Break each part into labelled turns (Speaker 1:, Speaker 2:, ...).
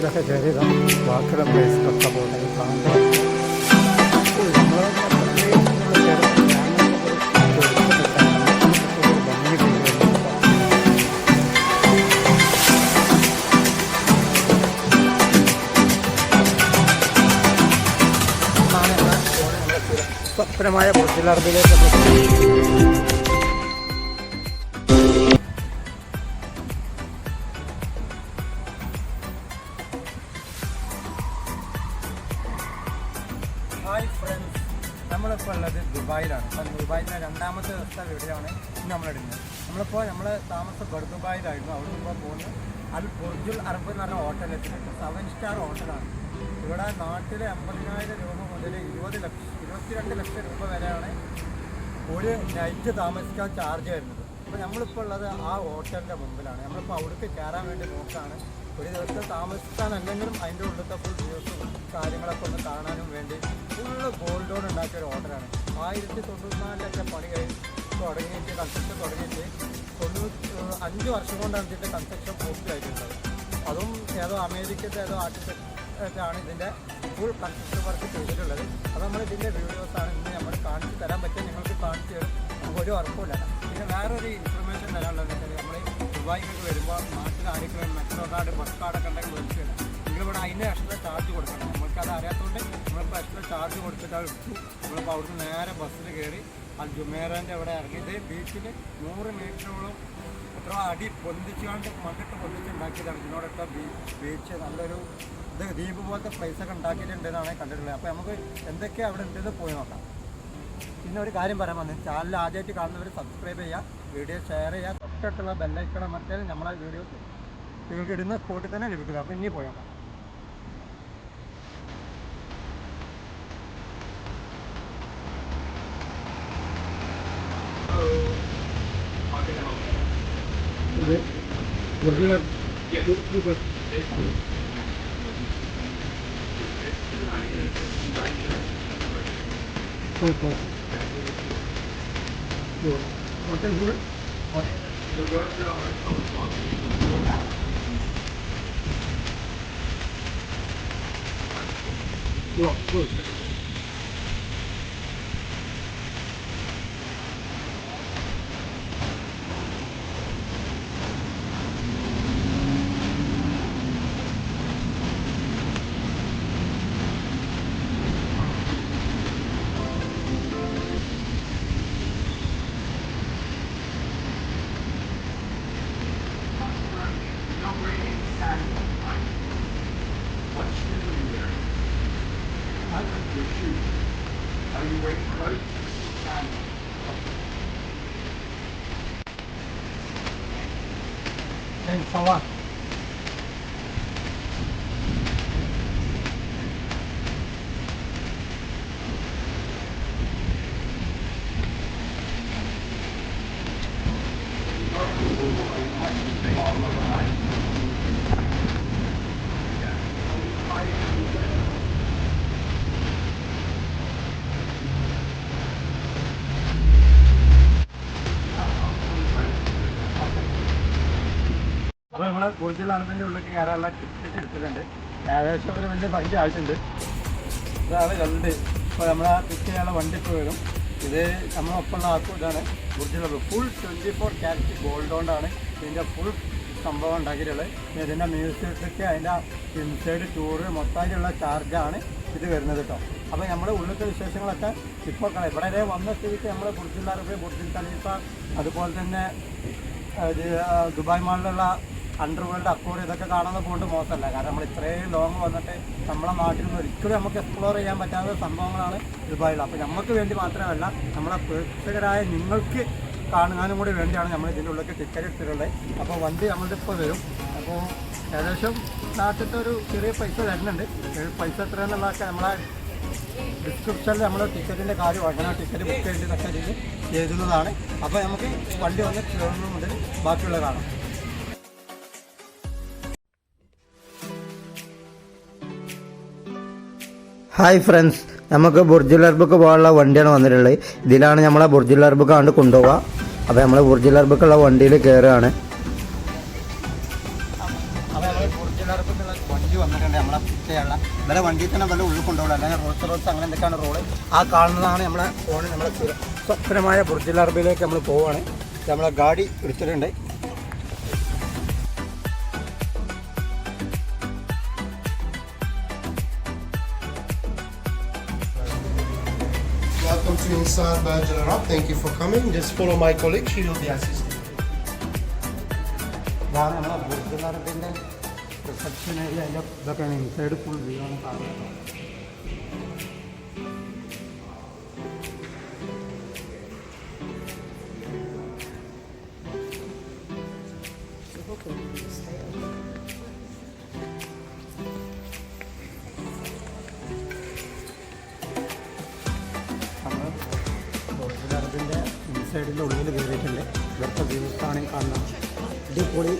Speaker 1: ബസ്സിലൊക്കെ കയറി ബാക്കിയുള്ള പ്ലേസിലൊക്കെ പോകുന്നത് കാണുമ്പോൾ സ്വപ്നമായ ബുർജിലർബിലേക്ക് ഹായ് ഫ്രണ്ട്സ്, നമ്മളിപ്പോൾ ഉള്ളത് ദുബായിലാണ്. അപ്പം ദുബായിലെ രണ്ടാമത്തെ ദിവസത്തെ വീഡിയോ ആണ് ഇന്ന് നമ്മളിടുന്നത്. നമ്മൾ താമസം ദുബായിലായിരുന്നു. അവിടെ നിന്ന് പോകുന്നത് അൽ ബുർജുൽ അറബ് എന്ന് പറഞ്ഞ ഹോട്ടലെത്തിയിട്ടുണ്ട്. 7 സ്റ്റാർ ഹോട്ടലാണ്. ഇവിടെ നാട്ടിൽ 50,000 രൂപ മുതൽ 22 ലക്ഷം രൂപ വരെയാണ് ഒരു നൈറ്റ് താമസിക്കാൻ ചാർജ് വരുന്നത്. അപ്പോൾ നമ്മളിപ്പോൾ ഉള്ളത് ആ ഹോട്ടലിൻ്റെ മുമ്പിലാണ്. നമ്മളിപ്പോൾ അവിടേക്ക് കയറാൻ വേണ്ടി നോക്കുകയാണ്. ഒരു ദിവസം താമസിക്കാൻ അല്ലെങ്കിലും അതിൻ്റെ ഉള്ളിലത്തെ ഫുൾ വ്യൂസും കാര്യങ്ങളൊക്കെ ഒന്ന് കാണാനും വേണ്ടി ഫുള്ള് ഗോൾഡോൺ ഉണ്ടാക്കിയ ഒരു ഹോട്ടലാണ്. 1994 പണി തുടങ്ങിയിട്ട് കൺസ്ട്രക്ഷൻ തുടങ്ങിയിട്ട് 5 വർഷം കൊണ്ടാണ് ഇതിൻ്റെ കൺസ്ട്രക്ഷൻ പൂർത്തിയായിട്ടുള്ളത്. അതും ഏതോ അമേരിക്കത്തെ ഏതോ ആർട്ടിടെക്റ്റാണ് ഇതിൻ്റെ ഫുൾ കൺസ്ട്രക്ഷൻ വർക്ക് ചെയ്തിട്ടുള്ളത്. അപ്പോൾ നമ്മൾ ഇതിൻ്റെ വീഡിയോസാണ് ഇന്ന് നമ്മൾ കാണിച്ച് തരാൻ പറ്റുക. നിങ്ങൾക്ക് കാണിച്ച് തരും, നമുക്ക് ഒരു ഉറപ്പില്ല. പിന്നെ വേറൊരു ഇൻഫർമേഷൻ തരാനുള്ളത് വെച്ചാൽ നമ്മൾ ദുബായിലേക്ക് വരുമ്പോൾ നാട്ടിൽ ആരെങ്കിലും മെട്രോ കാർഡ് ബസ് കാർഡൊക്കെ ഉണ്ടെങ്കിൽ മേടിച്ചില്ല. നിങ്ങളിവിടെ അതിന് എക്സ്ട്രാ ചാർജ് കൊടുക്കണം. നമ്മൾക്കത് അറിയാത്തതുകൊണ്ട് നമ്മളിപ്പോൾ എക്സ്ട്രാ ചാർജ് കൊടുത്തിട്ട് അത് എടുത്തു. നമ്മളിപ്പോൾ അവിടുന്ന് നേരെ ബസ്സിൽ കയറി അൽ ജുമേറാൻ്റെ അവിടെ ഇറങ്ങിയത് ബീച്ചിൽ 100 മീറ്ററോളം എത്ര അടി പൊന്തിച്ചുകൊണ്ട് മണ്ണിട്ട് പൊന്തിച്ചുണ്ടാക്കിയതാണ്. ഇതിനോടൊക്കെ ബീച്ച് നല്ലൊരു ദ്വീപ് പോലത്തെ പ്ലേസൊക്കെ ഉണ്ടാക്കിയിട്ടുണ്ടെന്നാണ് കണ്ടിട്ടുള്ളത്. അപ്പോൾ നമുക്ക് എന്തൊക്കെയാണ് അവിടെ ഉണ്ടെന്ന് പോയി നോക്കാം. പിന്നെ ഒരു കാര്യം പറയാൻ വന്നത്, ചാനൽ ആദ്യമായിട്ട് കാണുന്നവർ സബ്സ്ക്രൈബ് ചെയ്യുക, വീഡിയോ ഷെയർ ചെയ്യുക, തൊട്ടടുത്തുള്ള ബെല്ലൈക്കൺ അമർത്തിയാൽ നമ്മളെ വീഡിയോസ് നിങ്ങൾക്ക് ഇടുന്ന സ്പോട്ടിൽ തന്നെ ലഭിക്കുക. അപ്പോൾ ഇനി പോയി നോക്കാം. Hotel good. Good. Are you waiting for it? Thanks for what? അപ്പോൾ നമ്മൾ ബുർജുൽ അറബിൻ്റെ ഉള്ളിലേക്ക് കയറാനുള്ള ടിക്കറ്റ് എടുത്തിട്ടുണ്ട്. ഏകദേശം ഒരു വലിയ പൈസ ആയിട്ടുണ്ട്. ഇതാണ് കണ്ട്. ഇപ്പോൾ നമ്മളാ പിക്ക് ചെയ്യാനുള്ള വണ്ടി ഇപ്പോൾ വരും. ഇത് നമ്മളൊപ്പമുള്ള ആക്കും. ഇതാണ് ബുർജുൽ അറബ്. ഫുൾ 24 ക്യാരറ്റ് ഗോൾഡ് കൊണ്ടാണ് ഇതിൻ്റെ ഫുൾ സംഭവം ഉണ്ടാക്കിയിട്ടുള്ളത്. ഇതിൻ്റെ മ്യൂസിയത്തിലേക്ക് അതിൻ്റെ ഇൻസൈഡ് ടൂറ് മൊത്തമായിട്ടുള്ള ചാർജാണ് ഇത് വരുന്നത് കേട്ടോ. അപ്പോൾ നമ്മുടെ ഉള്ളിലത്തെ വിശേഷങ്ങളൊക്കെ ഇപ്പോൾ ഇവിടെ വന്ന സ്ഥിതിക്ക് നമ്മൾ ബുർജുൽ അറബ്, ബുർജുൽ ഖലീഫ, അതുപോലെ തന്നെ ദുബായ് മാളിലുള്ള അണ്ടർ വേൾഡ് അക്കോർഡ് ഇതൊക്കെ കാണുന്ന പോയിട്ട് മോശമല്ല. കാരണം നമ്മൾ ഇത്രയും ലോങ് വന്നിട്ട് നമ്മളെ നാട്ടിൽ നിന്ന് ഒരിക്കലും നമുക്ക് എക്സ്പ്ലോർ ചെയ്യാൻ പറ്റാത്ത സംഭവങ്ങളാണ് ദുബായിൽ. അപ്പോൾ നമുക്ക് വേണ്ടി മാത്രമല്ല, നമ്മളെ പ്രേക്ഷകരായ നിങ്ങൾക്ക് കാണുവാനും കൂടി വേണ്ടിയാണ് നമ്മൾ ഇതിൻ്റെ ഉള്ളിലേക്ക് ടിക്കറ്റ് എടുത്തിട്ടുള്ളത്. അപ്പോൾ വണ്ടി നമ്മളുടെ ഇപ്പോൾ വരും. അപ്പോൾ ഏകദേശം നാട്ടിലത്തെ ഒരു ചെറിയ പൈസ തരുന്നുണ്ട്. പൈസ എത്രയെന്നുള്ളതൊക്കെ നമ്മളെ ഡിസ്ക്രിപ്ഷനിൽ നമ്മൾ ടിക്കറ്റിൻ്റെ കാര്യം അങ്ങനെ ടിക്കറ്റ് ബുക്ക് ചെയ്തതൊക്കെ ചെയ്തിരുന്നതാണ്. അപ്പോൾ നമുക്ക് വണ്ടി വന്ന് കയറുന്നത് മുതൽ ബാക്കിയുള്ള കാണാം. ഹായ് ഫ്രണ്ട്സ്, നമുക്ക് ബുർജുൽ അറബിക്ക് പോകാനുള്ള വണ്ടിയാണ് വന്നിട്ടുള്ളത്. ഇതിലാണ് നമ്മളെ ബുർജുൽ അറബിക്ക് കണ്ട് കൊണ്ടുപോവുക. അപ്പോൾ നമ്മൾ ബുർജുൽ അറബിക്കുള്ള വണ്ടിയിൽ കയറുകയാണ്. അപ്പോൾ നമ്മൾ ബുർജുൽ അറബിക്കുള്ള വണ്ടി വന്നിട്ടുണ്ട്. വല്ല വണ്ടിയിൽ തന്നെ വല്ല ഉള്ളിൽ കൊണ്ടുപോകണം, അല്ലെങ്കിൽ റോഡ്സ് അങ്ങനെ എന്തൊക്കെയാണ് റോഡ്. ആ കാണുന്നതാണ് നമ്മളെ ഫോണിൽ നമ്മളെ സ്വപ്നമായ ബുർജുൽ അറബിയിലേക്ക് നമ്മൾ പോവുകയാണ്. നമ്മളെ ഗാഡി എടുത്തിട്ടുണ്ട്.
Speaker 2: Welcome to inside Burj Al Arab. Thank you for coming. Just follow my colleague. She will be assisting.
Speaker 1: ഇതാണ് നമ്മളെ ബുർജുൽ അറബിൻ്റെ റിസപ്ഷൻ ഏരിയ. അതിൻ്റെ ഇതൊക്കെയാണ് ഇൻസൈഡ് ഫുൾ വ്യൂ ആണ് കാണുന്നത്. നമ്മൾ ബുർജുൽ അറബിൻ്റെ ഇൻസൈഡിൻ്റെ ഉള്ളിൽ കയറിയിട്ടുണ്ട്. ഇവിടുത്തെ വ്യൂസാണ് കാണുന്നത്. അടിപൊളി.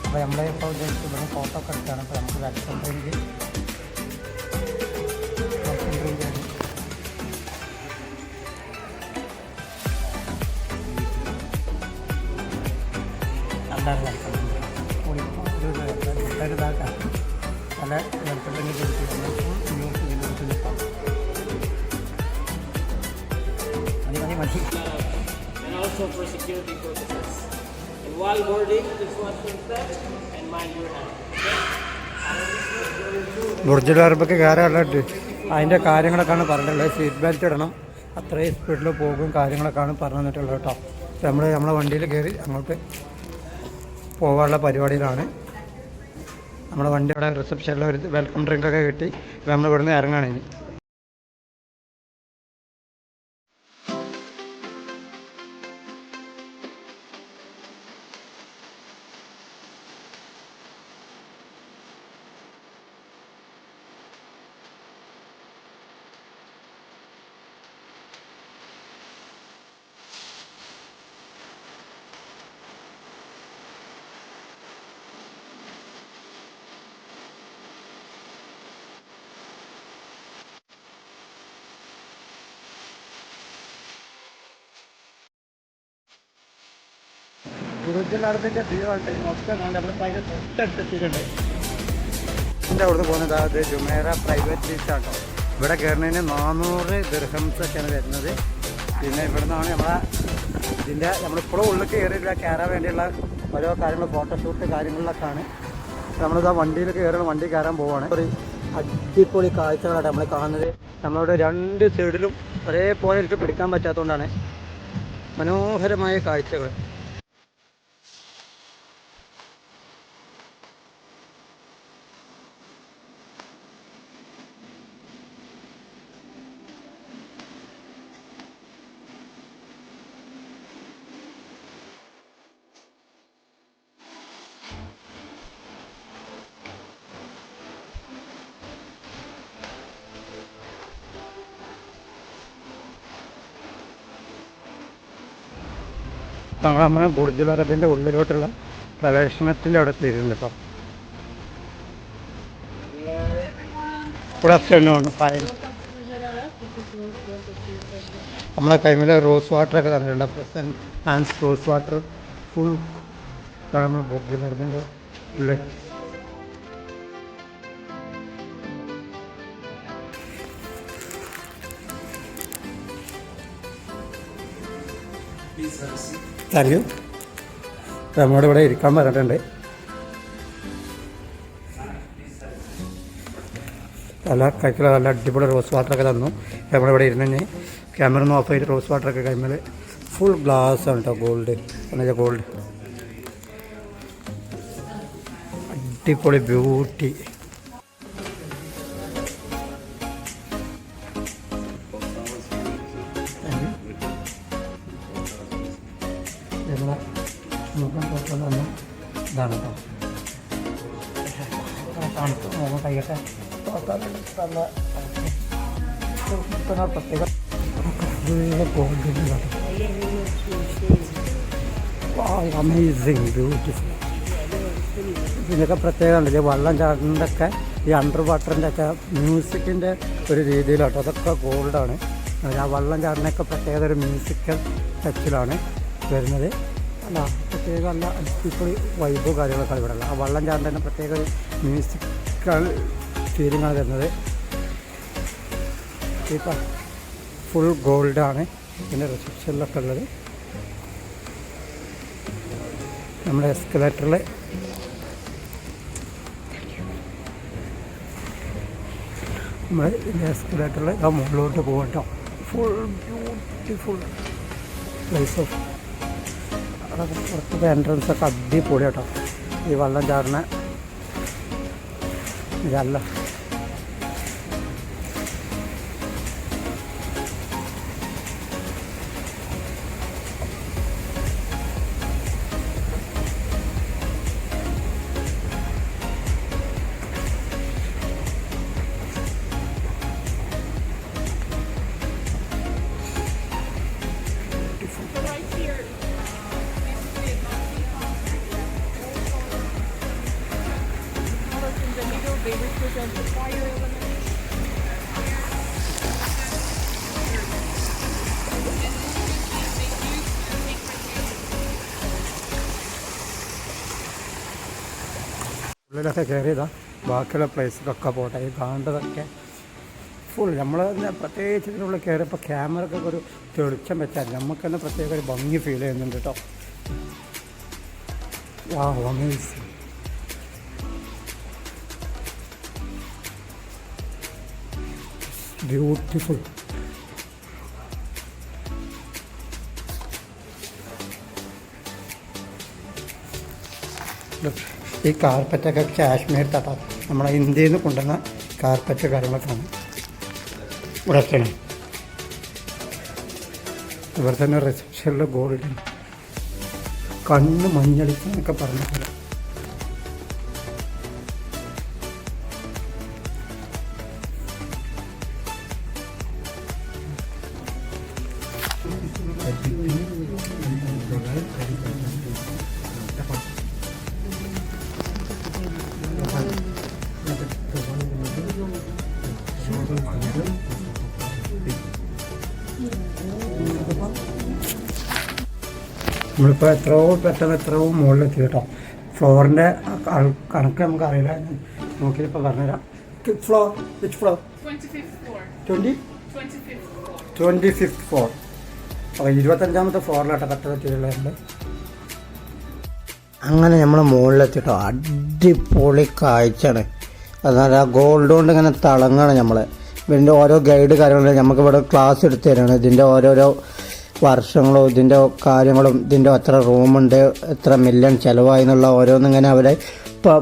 Speaker 1: അപ്പോൾ നമ്മളിപ്പോൾ ഇവിടെ ഫോട്ടോ ഒക്കെ എടുക്കുകയാണ്. അപ്പോൾ നമുക്ക് വെൽക്കം ഡ്രിങ്ക് ആണ്. എല്ലാവരും വെൽക്കം ഡ്രിങ്ക് ഇതാക്കാം. പല വെൽക്കം ഡ്രിങ്ക് കൊടുത്ത് ന്യൂസ് ഇതിനെടുത്ത് നിൽക്കാം. മതി.
Speaker 3: And also for security purposes. And while boarding, just watch your steps and mind your hand.
Speaker 1: ബുർജുൽ അറബിക്ക് കയറാനുള്ളത് അതിൻ്റെ കാര്യങ്ങളൊക്കെയാണ് പറഞ്ഞിട്ടുള്ളത്. സീറ്റ് ബെൽറ്റ് ഇടണം, അത്രയും സ്പീഡിൽ പോകും, കാര്യങ്ങളൊക്കെയാണ് പറഞ്ഞു തന്നിട്ടുള്ളത് കേട്ടോ. നമ്മളെ വണ്ടിയിൽ കയറി അങ്ങോട്ട് പോകാനുള്ള പരിപാടിയിലാണ്. നമ്മുടെ വണ്ടിയുടെ റിസപ്ഷനിൽ ഒരു വെൽക്കം ഡ്രിങ്കൊക്കെ കിട്ടി. ഇപ്പോൾ നമ്മൾ ഇവിടുന്ന് ഇറങ്ങുകയാണ് ഇനി. ബുർജുൽ അറബിൻ്റെ വ്യൂ ഉണ്ട് മൊത്തം. നമ്മളിപ്പോൾ അതിൻ്റെ തൊട്ടടുത്തെത്തിയിട്ടുണ്ട്. ഇതിൻ്റെ അവിടുന്ന് പോകുന്നത് അത് ജുമേറ പ്രൈവറ്റ് ബീച്ചാണ് കേട്ടോ. ഇവിടെ കയറുന്നതിന് 400 ദിർഹംസൊക്കെയാണ് വരുന്നത്. പിന്നെ ഇവിടെ നിന്നാണ് നമ്മളിപ്പോഴും ഉള്ളിൽ കയറാൻ വേണ്ടിയുള്ള ഓരോ കാര്യങ്ങൾ, ഫോട്ടോഷൂട്ട് കാര്യങ്ങളിലൊക്കെയാണ്. നമ്മളിതാ വണ്ടിയിൽ കയറണം, വണ്ടി കയറാൻ പോവുകയാണ്. ഒരു അടിപൊളി കാഴ്ചകളാണ് നമ്മൾ കാണുന്നത്. നമ്മളുടെ രണ്ട് സൈഡിലും ഒരേപോലെ എനിക്ക് പിടിക്കാൻ പറ്റാത്തതുകൊണ്ടാണ്. മനോഹരമായ കാഴ്ചകൾ. നമ്മൾ ബുർജുൽ അറബിൻ്റെ ഉള്ളിലോട്ടുള്ള പ്രവേശനത്തിൻ്റെ അവിടെ എത്തിയിട്ടുണ്ട് കേട്ടോ. നമ്മളെ കൈമിൽ റോസ് വാട്ടറൊക്കെ തന്നിട്ടുണ്ട്. Present hands rose water full. നമ്മൾ ബുർജുൽ അറബിൻ്റെ ഉള്ളിൽ താങ്ക് യു. നമ്മോട് ഇവിടെ ഇരിക്കാൻ പറഞ്ഞിട്ടുണ്ട്. കഴിക്കല നല്ല അടിപൊളി റോസ് വാട്ടറൊക്കെ തന്നു. നമ്മളിവിടെ ഇരുന്ന് ക്യാമറ ഒന്ന് ഓഫ് ചെയ്ത് റോസ് വാട്ടറൊക്കെ കഴിയുമ്പോൾ ഫുൾ ഗ്ലാസ് ആണ് കേട്ടോ. ഗോൾഡ് എന്നുവെച്ചാൽ ഗോൾഡ്. അടിപൊളി ബ്യൂട്ടി. ഇതാണ് കേട്ടോ. തണുത്ത് മുഖം കൈയൊക്കെ നല്ല പ്രത്യേക ഗോൾഡ്. Amazing beautiful. ഇതിനൊക്കെ പ്രത്യേകത ഉണ്ട്. വെള്ളം ചാടുന്നതൊക്കെ ഈ അണ്ടർ വാട്ടറിൻ്റെ ഒക്കെ മ്യൂസിക്കിൻ്റെ ഒരു രീതിയിലാട്ടോ. അതൊക്കെ ഗോൾഡാണ്. ആ വെള്ളം ചാടുന്നതൊക്കെ പ്രത്യേകത ഒരു മ്യൂസിക്കൽ ടച്ചിലാണ് വരുന്നത്. അല്ല പ്രത്യേക നല്ല അടിപൊളി വൈബോ കാര്യങ്ങളൊക്കെ ഇവിടെ ഉള്ളത്. ആ വെള്ളം ചാടുന്ന തന്നെ പ്രത്യേക ഒരു മ്യൂസിക്കൽ ഫീലിംഗാണ് തരുന്നത്. ഇപ്പം ഫുൾ ഗോൾഡാണ് ഇതിൻ്റെ റിസപ്ഷനിലൊക്കെ ഉള്ളത്. നമ്മുടെ എസ്കലേറ്ററിൽ നമ്മൾ ഇതിൻ്റെ എസ്കലേറ്ററിൽ മുകളിലോട്ട് പോകും കേട്ടോ. ഫുൾ ബ്യൂട്ടിഫുൾ പ്ലേസ് ഓഫ് അതൊക്കെ പുറത്തത്തെ എൻട്രൻസ് ഒക്കെ അടിപൊളി കേട്ടോ. ഈ വെള്ളം ചാടുന്ന ഇതല്ല
Speaker 4: They represent the fire elimination.
Speaker 1: ഉള്ളിലൊക്കെ കയറിയതാ. ബാക്കിയുള്ള പ്ലേസിലൊക്കെ പോട്ടെ. ഈ കാണേണ്ടതൊക്കെ ഫുൾ നമ്മൾ തന്നെ പ്രത്യേകിച്ച് ഇതിനുള്ളിൽ കയറിയപ്പോൾ ക്യാമറക്കൊക്കെ ഒരു തെളിച്ചം വെച്ചാൽ നമുക്ക് തന്നെ പ്രത്യേക ഒരു ഭംഗി ഫീൽ ചെയ്യുന്നുണ്ട് കേട്ടോ. വാ അമേസിങ്. ബ്യൂട്ടിഫുൾ. ഈ കാർപ്പറ്റൊക്കെ കാശ്മീർ തട്ട നമ്മളെ ഇന്ത്യയിൽ നിന്ന് കൊണ്ടുവന്ന കാർപ്പറ്റ് കാര്യങ്ങളൊക്കെയാണ് ഇവിടെ ഒക്കെയാണ്. ഇവിടെ തന്നെ റിസപ്ഷനിൽ ഗോൾഡ് കണ്ണ് മഞ്ഞളിക്കുന്നൊക്കെ പറഞ്ഞ പോലെ. നമ്മളിപ്പോൾ എത്രയോ മുകളിലെത്തി കേട്ടോ. ഫ്ലോറിൻ്റെ കണക്ക് നമുക്കറിയില്ല, നോക്കിയപ്പോൾ പറഞ്ഞുതരാം. Floor which floor? 25th floor. അപ്പോൾ 25ാമത്തെ ഫ്ലോറിലാട്ടോ കട്ടതെറ്റിയുള്ളത്. അങ്ങനെ നമ്മൾ മുകളിലെത്തിട്ടോ. അടിപൊളി കാഴ്ചയാണ്. അതായത് ആ ഗോൾഡ് കൊണ്ട് ഇങ്ങനെ തിളങ്ങാണ് നമ്മൾ. ഇതിൻ്റെ ഓരോ ഗൈഡ് കാര്യങ്ങളും നമുക്കിവിടെ ക്ലാസ് എടുത്തു തരാണ്. ഇതിൻ്റെ ഓരോരോ വർഷങ്ങളും ഇതിൻ്റെ കാര്യങ്ങളും ഇതിൻ്റെ എത്ര റൂമുണ്ട്, എത്ര മില്യൺ ചിലവായി എന്നുള്ള ഓരോന്നിങ്ങനെ അവരെ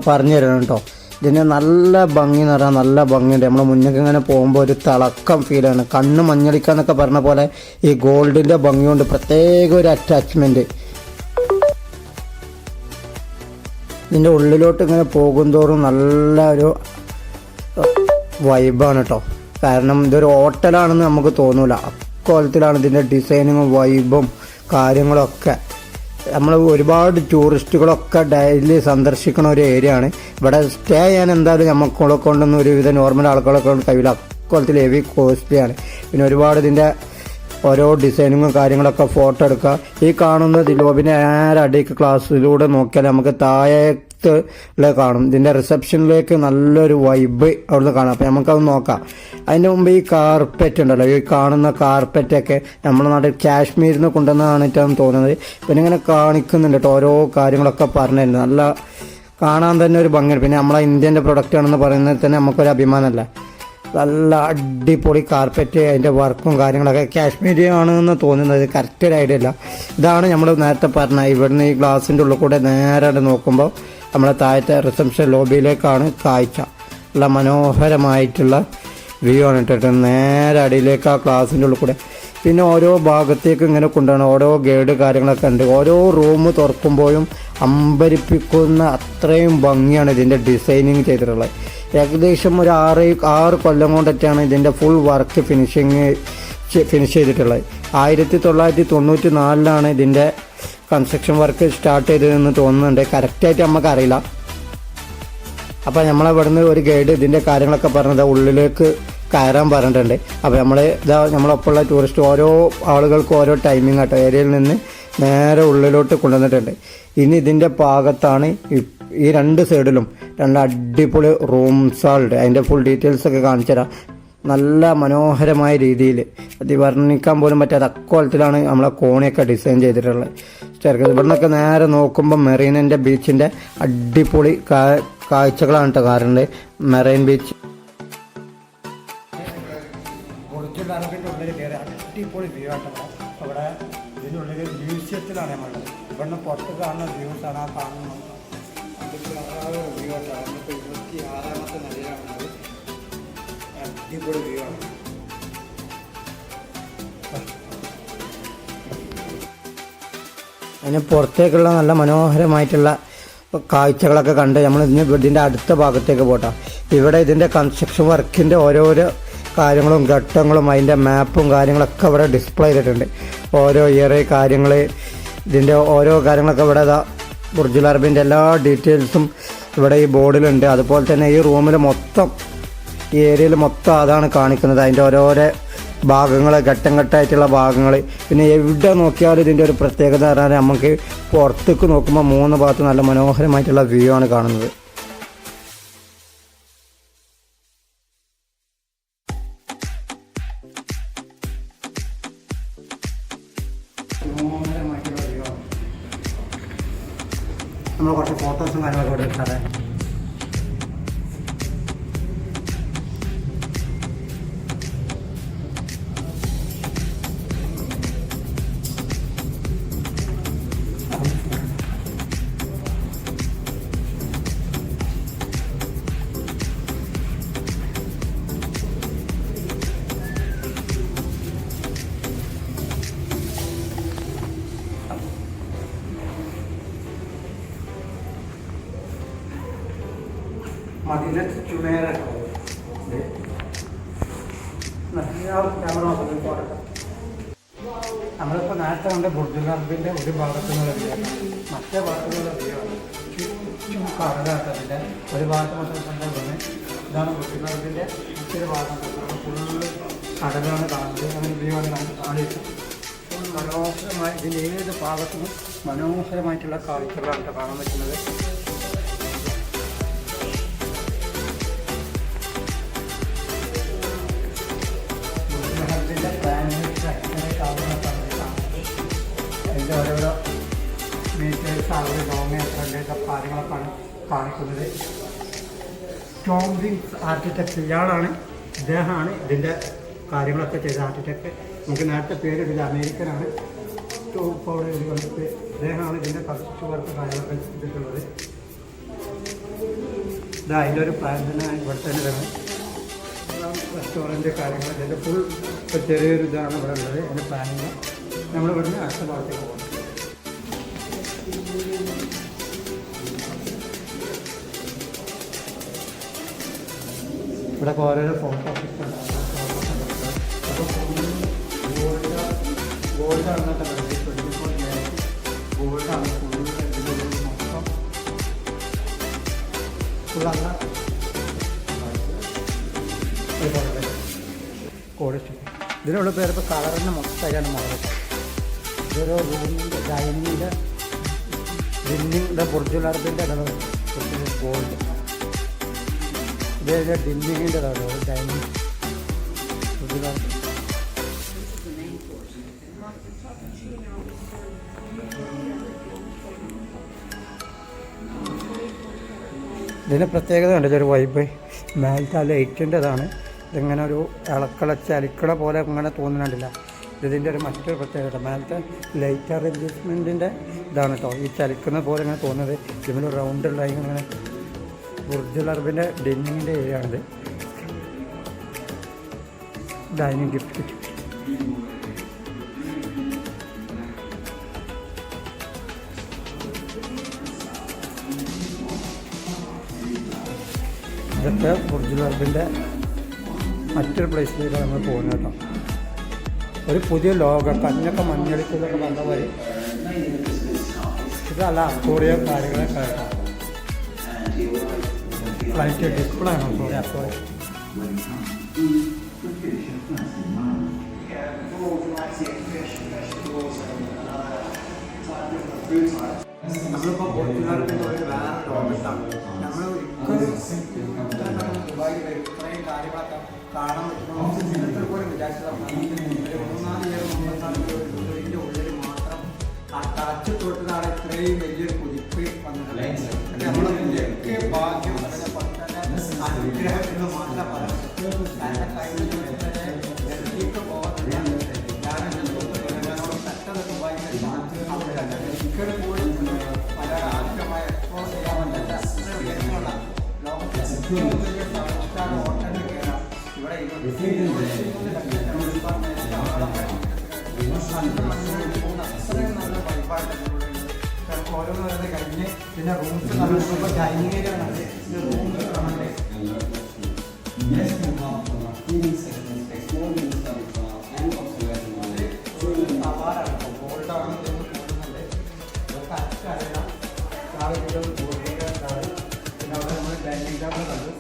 Speaker 1: പറഞ്ഞു തരണം കേട്ടോ. ഇതിന് നല്ല ഭംഗി എന്ന് പറഞ്ഞാൽ നല്ല ഭംഗിയുണ്ട്. നമ്മൾ മുന്നേക്ക് ഇങ്ങനെ പോകുമ്പോൾ ഒരു തിളക്കം ഫീലാണ്. കണ്ണ് മഞ്ഞളിക്കാന്നൊക്കെ പറഞ്ഞ പോലെ ഈ ഗോൾഡിൻ്റെ ഭംഗി കൊണ്ട് പ്രത്യേക ഒരു അറ്റാച്ച്മെൻറ്റ്. ഇതിൻ്റെ ഉള്ളിലോട്ട് ഇങ്ങനെ പോകുന്തോറും നല്ല ഒരു വൈബാണ് കേട്ടോ. കാരണം ഇതൊരു ഹോട്ടലാണെന്ന് നമുക്ക് തോന്നൂല. അക്കോലത്തിലാണ് ഇതിൻ്റെ ഡിസൈനിങ്ങും വൈബും കാര്യങ്ങളൊക്കെ. നമ്മൾ ഒരുപാട് ടൂറിസ്റ്റുകളൊക്കെ ഡെയിലി സന്ദർശിക്കുന്ന ഒരു ഏരിയ ആണ്. ഇവിടെ സ്റ്റേ ചെയ്യാൻ എന്തായാലും നമ്മളെ കൊണ്ടൊന്നും ഒരുവിധ നോർമൽ ആളുകളൊക്കെ കൊണ്ട് കഴിയില്ല. അക്കോലത്തിൽ ഹെവി കോസ്റ്റ്ലിയാണ്. പിന്നെ ഒരുപാട് ഇതിൻ്റെ ഓരോ ഡിസൈനിങ്ങും കാര്യങ്ങളൊക്കെ ഫോട്ടോ എടുക്കുക. ഈ കാണുന്ന ലോബിൻ്റെ അടിക്ക് ക്ലാസ്സിലൂടെ നോക്കിയാൽ നമുക്ക് താഴത്ത് കാണും. ഇതിൻ്റെ റിസപ്ഷനിലേക്ക് നല്ലൊരു വൈബ് അവിടുന്ന് കാണാം. അപ്പം നമുക്കത് നോക്കാം. അതിൻ്റെ മുമ്പ് ഈ കാർപ്പറ്റ് ഉണ്ടല്ലോ, ഈ കാണുന്ന കാർപ്പറ്റൊക്കെ നമ്മുടെ നാട്ടിൽ കാശ്മീരിൽ നിന്ന് കൊണ്ടുവന്നതാണിട്ടാണ് തോന്നുന്നത്. പിന്നെ ഇങ്ങനെ കാണിക്കുന്നുണ്ട് കേട്ടോ, ഓരോ കാര്യങ്ങളൊക്കെ പറഞ്ഞു തരുന്നത്. നല്ല കാണാൻ തന്നെ ഒരു ഭംഗിയാണ്. പിന്നെ നമ്മളെ ഇന്ത്യൻ്റെ പ്രൊഡക്റ്റ് ആണെന്ന് പറയുന്നത് തന്നെ നമുക്കൊരു അഭിമാനമല്ല. നല്ല അടിപൊളി കാർപ്പറ്റ്, അതിൻ്റെ വർക്കും കാര്യങ്ങളൊക്കെ കാശ്മീരി ആണെന്ന് തോന്നുന്നത്. കറക്റ്റ് ഒരു ഐഡിയ ഇല്ല. ഇതാണ് നമ്മൾ നേരത്തെ പറഞ്ഞ ഇവിടുന്ന് ഈ ഗ്ലാസിൻ്റെ ഉള്ളിൽ കൂടെ നേരെ നോക്കുമ്പോൾ നമ്മളെ താഴത്തെ റിസപ്ഷൻ ലോബിയിലേക്കാണ് കാഴ്ച. നല്ല മനോഹരമായിട്ടുള്ള വ്യൂ ആണ് ഇട്ടിട്ട് നേരെ അടിയിലേക്ക് ആ ക്ലാസിൻ്റെ ഉള്ളിൽ കൂടെ. പിന്നെ ഓരോ ഭാഗത്തേക്ക് ഇങ്ങനെ കൊണ്ടുപോകണം. ഓരോ ഗൈഡ് കാര്യങ്ങളൊക്കെ ഉണ്ട്. ഓരോ റൂം തുറക്കുമ്പോഴും അമ്പരിപ്പിക്കുന്ന അത്രയും ഭംഗിയാണ് ഇതിൻ്റെ ഡിസൈനിങ് ചെയ്തിട്ടുള്ളത്. ഏകദേശം ഒരു 6 കൊല്ലം കൊണ്ടിട്ടാണ് ഇതിൻ്റെ ഫുൾ വർക്ക് ഫിനിഷ് ചെയ്തിട്ടുള്ളത്. 1994 ഇതിൻ്റെ കൺസ്ട്രക്ഷൻ വർക്ക് സ്റ്റാർട്ട് ചെയ്തതെന്ന് തോന്നുന്നുണ്ട്. കറക്റ്റായിട്ട് നമുക്കറിയില്ല. അപ്പോൾ നമ്മളിവിടുന്ന് ഒരു ഗൈഡ് ഇതിൻ്റെ കാര്യങ്ങളൊക്കെ പറഞ്ഞത് ഉള്ളിലേക്ക് കയറാൻ പറഞ്ഞിട്ടുണ്ട്. അപ്പോൾ നമ്മളൊപ്പമുള്ള ടൂറിസ്റ്റ് ഓരോ ആളുകൾക്ക് ഓരോ ടൈമിംഗ് ആട്ടോ ഏരിയയിൽ നിന്ന് നേരെ ഉള്ളിലോട്ട് കൊണ്ടുവന്നിട്ടുണ്ട്. ഇനി ഇതിൻ്റെ ഭാഗത്താണ്
Speaker 5: ഈ രണ്ട് സൈഡിലും രണ്ട് അടിപൊളി റൂംസാളുണ്ട്. അതിൻ്റെ ഫുൾ ഡീറ്റെയിൽസ് ഒക്കെ കാണിച്ചു തരാം. നല്ല മനോഹരമായ രീതിയിൽ അത് വർണ്ണിക്കാൻ പോലും പറ്റാത്ത അക്കോലത്തിലാണ് നമ്മളെ കോണിയൊക്കെ ഡിസൈൻ ചെയ്തിട്ടുള്ളത്. സ്റ്റെയർകേസ് ഇവിടെ നിന്നൊക്കെ നേരെ നോക്കുമ്പോൾ മെറീനൻ്റെ ബീച്ചിൻ്റെ അടിപൊളി കാഴ്ചകളാണ് കേട്ടോ കാണുന്നത്. മെറൈൻ ബീച്ച് ബുർജുൽ അറബിൻ്റെ ഉള്ളിൽ കയറി അടിപൊളി വ്യൂ ആട്ടോ. അവിടെ ഇതിനുള്ളിൽ മ്യൂസിയത്തിലാണ് നമ്മളുള്ളത്. ഇവിടുന്ന് പുറത്ത് കാണുന്ന വ്യൂസാണ് ആ കാണുന്നത്. വ്യൂ ആട്ടോ. നമ്മളിപ്പോൾ 26ാമത്തെ നിലയിലാണുള്ളത്. അടിപൊളി വ്യൂ ആണ്. അതിന് പുറത്തേക്കുള്ള നല്ല മനോഹരമായിട്ടുള്ള കാഴ്ചകളൊക്കെ കണ്ട് നമ്മൾ ഇതിൻ്റെ അടുത്ത ഭാഗത്തേക്ക് പോട്ടാ. ഇവിടെ ഇതിൻ്റെ കൺസ്ട്രക്ഷൻ വർക്കിൻ്റെ ഓരോരോ കാര്യങ്ങളും ഘട്ടങ്ങളും അതിൻ്റെ മാപ്പും കാര്യങ്ങളൊക്കെ ഇവിടെ ഡിസ്പ്ലേ ചെയ്തിട്ടുണ്ട്. ഓരോ ഇയർ കാര്യങ്ങൾ ഇതിൻ്റെ ഓരോ കാര്യങ്ങളൊക്കെ ഇവിടെ ബുർജുൽ അറബിൻ്റെ എല്ലാ ഡീറ്റെയിൽസും ഇവിടെ ഈ ബോർഡിലുണ്ട്. അതുപോലെ തന്നെ ഈ റൂമിൽ മൊത്തം ഈ ഏരിയയിൽ മൊത്തം അതാണ് കാണിക്കുന്നത്. അതിൻ്റെ ഓരോരോ ഭാഗങ്ങൾ ഘട്ടം ഘട്ടമായിട്ടുള്ള ഭാഗങ്ങൾ. പിന്നെ എവിടെ നോക്കിയാലും ഇതിൻ്റെ ഒരു പ്രത്യേകത പറഞ്ഞാൽ നമുക്ക് പുറത്തേക്ക് നോക്കുമ്പോൾ 3 ഭാഗത്ത് നല്ല മനോഹരമായിട്ടുള്ള വ്യൂ ആണ് കാണുന്നത്. നമ്മൾ കുറച്ച് ഫോട്ടോസും കാര്യങ്ങളൊക്കെ ഇവിടെ എടുക്കാതെ നമ്മളിപ്പോൾ നേരത്തെ കണ്ട ബുർജുൽ അറബിൻ്റെ ഒരു ഭാഗത്തു നിന്നുള്ള വ്യൂ ആണ്. മറ്റേ ഭാഗത്തു നിന്നുള്ള വ്യൂ ആണ്. ചുറ്റും കടലാട്ടതിൻ്റെ ഒരു ഭാഗത്ത് മാത്രം കണ്ടുകൊണ്ട് ഇതാണ് ബുർജുൽ അറബിൻ്റെ മറ്റൊരു ഭാഗം. ഫുള്ള് കടലാണ് കാണുന്നത്. അങ്ങനെ വ്യൂ ആണ് കാണിച്ചത്. ഫുൾ മനോഹരമായി ഇതിൻ്റെ ഏത് ഭാഗത്തും മനോഹരമായിട്ടുള്ള കാഴ്ചകളാണ് കാണാൻ പറ്റുന്നത്. അതിൻ്റെ ഓരോരോ മീറ്റേഴ്സ് ആളുകൾ ലോങ്ങേറ്ററിൻ്റെ കാര്യങ്ങളൊക്കെയാണ് കാണിക്കുന്നത്. ടോംബിങ്സ് ആർക്കിടെക്ട് ഇയാളാണ്, ഇദ്ദേഹമാണ് ഇതിൻ്റെ കാര്യങ്ങളൊക്കെ ചെയ്ത ആർക്കിടെക്ട്. നമുക്ക് നേരത്തെ പേരിടില്ല, അമേരിക്കനാണ്. ഇദ്ദേഹമാണ് ഇതിൻ്റെ കൺസ്ട്രക്ഷൻ വർക്ക് കാര്യങ്ങളൊക്കെ ചെയ്തിട്ടുള്ളത്. ഇത് അതിൻ്റെ ഒരു പ്ലാൻ തന്നെ ഇവിടെ തന്നെ തന്നെ റെസ്റ്റോറൻറ്റ് കാര്യങ്ങൾ ഇതിൻ്റെ ഫുൾ ചെറിയൊരു ഇതാണ് ഇവിടെ ഉള്ളത്. അതിൻ്റെ പ്ലാനിങ് നമ്മൾ ഇവിടുന്ന് അടുത്ത ഭാഗത്തേക്ക് പോകും. ഇവിടെ ഓരോരോ ഫോട്ടോ പിക്ചർ അപ്പോൾ ഗോൾഡാണ് ഗോൾഡാണ് മൊത്തം ഫുള്ളല്ല കോടിച്ചു. ഇതിനുള്ള പേരിപ്പോൾ കളറിന് മൊത്തമായിട്ടാണ് മാറുന്നത്. ഇതൊരു റൂമിൻ്റെ ഡൈനിങ്ങിൻ്റെ ഡിന്നിങ്ങിൻ്റെ ബുർജുൽ അറബിൻ്റെ ഗോൾഡ്. ഇതേ ഡിന്നിങ്ങിൻ്റെ ഡൈനിങ് ബുർജുൽ അറബ്. ഇതിൻ്റെ പ്രത്യേകത ഉണ്ട്. ഇതൊരു വൈബ് മേലത്തെ ലൈറ്റിൻ്റെതാണ്. ഇതിങ്ങനെ ഒരു ചലിക്കട പോലെ ഇങ്ങനെ തോന്നുന്നുണ്ടില്ല. ഇതിൻ്റെ ഒരു മറ്റൊരു പ്രത്യേകത മേലത്തെ ലൈറ്റ് അറേഞ്ച്മെൻറ്റിൻ്റെ ഇതാണ് കേട്ടോ. ഈ ചലിക്കുന്ന പോലെ ഇങ്ങനെ തോന്നുന്നത്. ഇതിൽ റൗണ്ടുള്ള ഇങ്ങനെ ബുർജുൽ അറബിൻ്റെ ഡിന്നിങ്ങിൻ്റെ ഏരിയ ആണിത്. ഡൈനിങ് ഗിഫ്റ്റ് ഇതൊക്കെ ബുർജുൽ അറബിൻ്റെ മറ്റൊരു പ്ലേസിലേക്ക് നമ്മൾ പോകുന്നത് കേട്ടോ. ഒരു പുതിയ ലോകം കഞ്ഞൊക്കെ മഞ്ഞളിക്കുന്നതൊക്കെ വന്ന വഴി ഇതല്ല അക്കോറിയ കാര്യങ്ങളൊക്കെ കേട്ടോ. ഫ്ലൈറ്റ് ഡിസ്പ്ലേ ആണ് സോറി അക്കോറിയ.
Speaker 1: നമ്മളിപ്പോൾ പോർച്ചുഗലിൻ്റെ ഒരു വേറെ ലോകത്താണ്. നമ്മൾ ഒരിക്കലും ദുബായിൽ വരും ഇത്രയും കാര്യങ്ങളൊക്കെ കാണാൻ പറ്റുമ്പോൾ ജീവിതത്തിൽ പോലും വിചാരിച്ചതാണ്. ഒരു 3-4 year 3-4 year വീടിൻ്റെ ഉള്ളിൽ മാത്രം ആ ടച്ച് തൊട്ടതാണ് ഇത്രയും വലിയൊരു കുതിപ്പ് വന്നിട്ടുള്ളത്. നമ്മളൊക്കെ ഭാഗ്യം അനുഗ്രഹം എന്ന് മാത്രം പറയാം. കാരണം കഴിഞ്ഞ ദിവസത്തെ ഡൽഹിക്ക് പോകുന്നില്ല. ഞാൻ എൻ്റെ സുഹൃത്തുക്കളോട് പെട്ടെന്ന് ദുബായിലേക്ക് അവിടെ ഒരിക്കലും പോലും പല ആവശ്യമായ എക്സ്പ്ലോർ ചെയ്യാൻ പറ്റാത്ത അത്ര ഉയരങ്ങളുള്ള ലോകത്തെ ഏറ്റവും വലിയ സംസ്ഥാന ഹോട്ടലിൽ കയറാം. ഇവിടെ 23 അത്രയും നല്ല വൈബായിട്ട് ചിലപ്പോൾ ഓരോന്ന് കഴിഞ്ഞ് പിന്നെ റൂംസ് നടക്കുമ്പോൾ ഡൈനിങ് ഏരിയ ഉണ്ട്. റൂംസ് കാണണ്ടേ സവാറാണ് ഗോൾഡാണ് പോകുന്നുണ്ട്. ഇതൊക്കെ അച്ഛറിയണം. പിന്നെ അവിടെ നമ്മൾ ഡൈനിങ് ടേബിൾ കണ്ടു.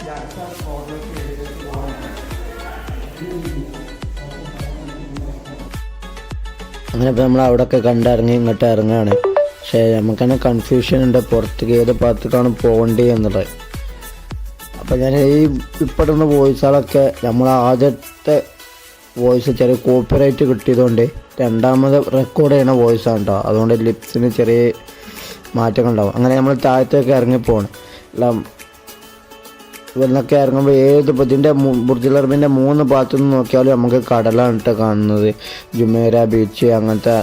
Speaker 1: ഈ അടുത്ത ഫോട്ടോയ്ക്ക് എഴുതിയിട്ട് പോകുന്നുണ്ട്.
Speaker 5: അങ്ങനെ ഇപ്പോൾ നമ്മൾ അവിടെയൊക്കെ കണ്ടിറങ്ങി ഇങ്ങോട്ട് ഇറങ്ങുകയാണ്. പക്ഷേ നമുക്കന്നെ കൺഫ്യൂഷൻ ഉണ്ട് പുറത്തേക്ക് ഏത് ഭാഗത്തേക്കാണ് പോകേണ്ടത് എന്നുള്ളത്. അപ്പോൾ ഞാൻ ഈ ഇപ്പോഴുള്ള വോയിസുകളൊക്കെ നമ്മൾ ആദ്യത്തെ വോയിസ് ചെറിയ കോപ്പിറൈറ്റ് കിട്ടിയതുകൊണ്ട് രണ്ടാമത് റെക്കോർഡ് ചെയ്യുന്ന വോയിസാണ് കേട്ടോ. അതുകൊണ്ട് ലിപ്സിന് ചെറിയ മാറ്റങ്ങൾ ഉണ്ടാവും. അങ്ങനെ നമ്മൾ താഴത്തേക്ക് ഇറങ്ങിപ്പോകണം. എല്ലാം ഇവിടുന്നൊക്കെ ഇറങ്ങുമ്പോൾ ഏത് ഇതിൻ്റെ ബുർജ് അറബിൻ്റെ 3 ഭാഗത്തു നിന്ന് നോക്കിയാലും നമുക്ക് കടലാണ് കേട്ടോ കാണുന്നത്. ജുമേര ബീച്ച് അങ്ങനത്തെ